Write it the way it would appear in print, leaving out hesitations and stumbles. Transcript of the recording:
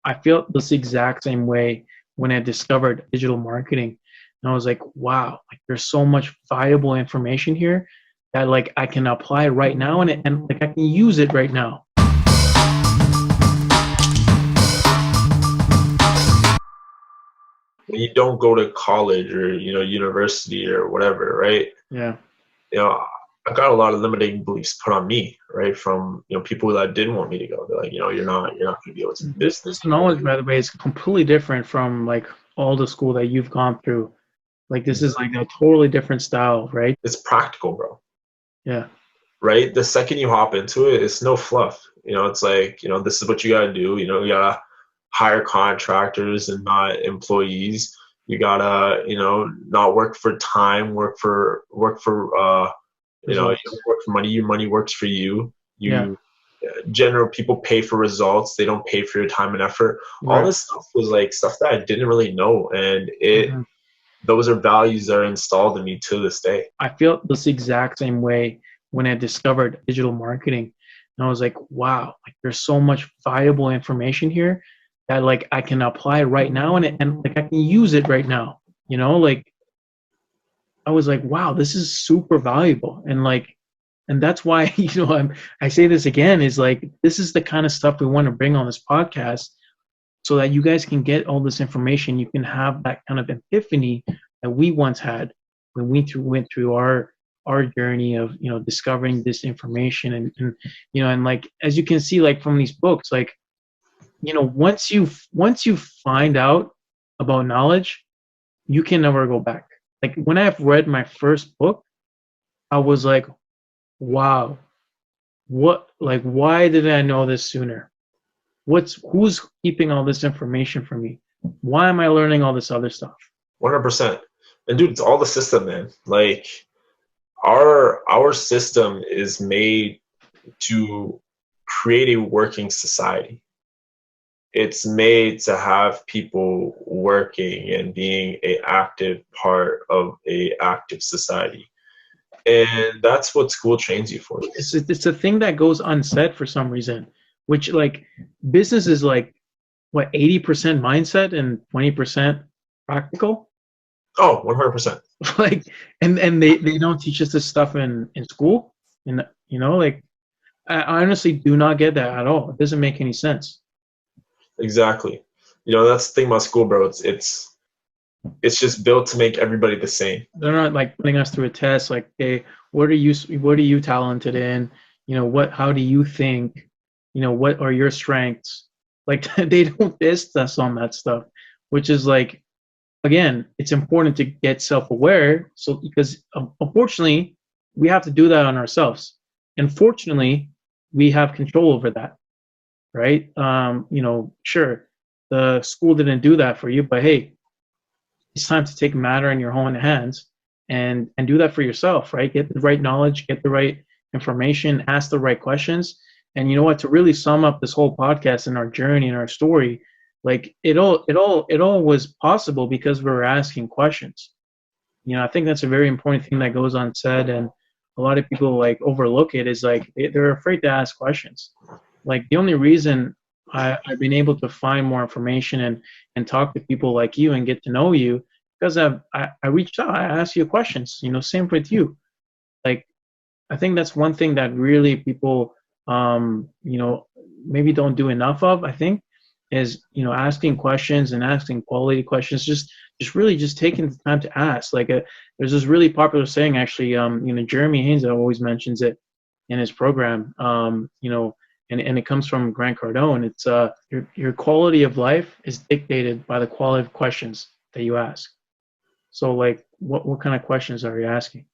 I felt this exact same way when I discovered digital marketing. And I was like, wow, like there's so much valuable information here that like I can apply right now and like I can use it right now. When you don't go to college or university or whatever, right? Yeah. You know, I got a lot of limiting beliefs put on me, right, from people that didn't want me to go. They're like, you're not going to be able to do this. This knowledge, by the way, is completely different from like all the school that you've gone through. Like this is like a totally different style, right? It's practical, bro. Yeah. Right? The second you hop into it, it's no fluff. It's like, this is what you gotta do. You gotta hire contractors and not employees. You gotta, not work for time, you Results. work for money. Your money works for you. Yeah. You general people pay for results. They don't pay for your time and effort. All Right. this stuff was like stuff that I didn't really know, and it Mhm. those are values that are installed in me to this day. I felt this exact same way when I discovered digital marketing. And I was like, wow, like there's so much valuable information here that like I can apply right now and like I can use it right now. Like I was like, wow, this is super valuable. And that's why, I say this again is like, this is the kind of stuff we want to bring on this podcast so that you guys can get all this information. You can have that kind of epiphany that we once had when went through our journey of discovering this information and like as you can see like from these books like once you find out about knowledge you can never go back. Like when I've read my first book I was like wow, what, like why didn't I know this sooner? Who's keeping all this information from me? Why am I learning all this other stuff? 100%. And dude, it's all the system, man. Like our system is made to create a working society. It's made to have people working and being a active part of a active society. And that's what school trains you for. It's a thing that goes unsaid for some reason, which like business is like what 80% mindset and 20% practical. Oh, 100%. Like and they don't teach us this stuff in school, and like I honestly do not get that at all. It doesn't make any sense. Exactly. That's the thing about school, bro. It's just built to make everybody the same. They're not like putting us through a test like, hey, what are you talented in? What how do you think? What are your strengths? Like they don't test us on that stuff, which is like again, it's important to get self-aware. So because unfortunately, we have to do that on ourselves. And fortunately, we have control over that, right? Sure, the school didn't do that for you, but hey, it's time to take a matter in your own hands and do that for yourself, right? Get the right knowledge, get the right information, ask the right questions. And you know what? To really sum up this whole podcast and our journey and our story, like it all was possible because we were asking questions. I think that's a very important thing that goes unsaid, and a lot of people like overlook it. Is like they're afraid to ask questions. Like the only reason I've been able to find more information and talk to people like you and get to know you because I reached out, I asked you questions. Same with you. Like I think that's one thing that really people maybe don't do enough of. I think is asking questions and asking quality questions. Just really just taking the time to ask. Like there's this really popular saying actually. Jeremy Haynes always mentions it in his program. And it comes from Grant Cardone. It's your quality of life is dictated by the quality of questions that you ask. So like what kind of questions are you asking?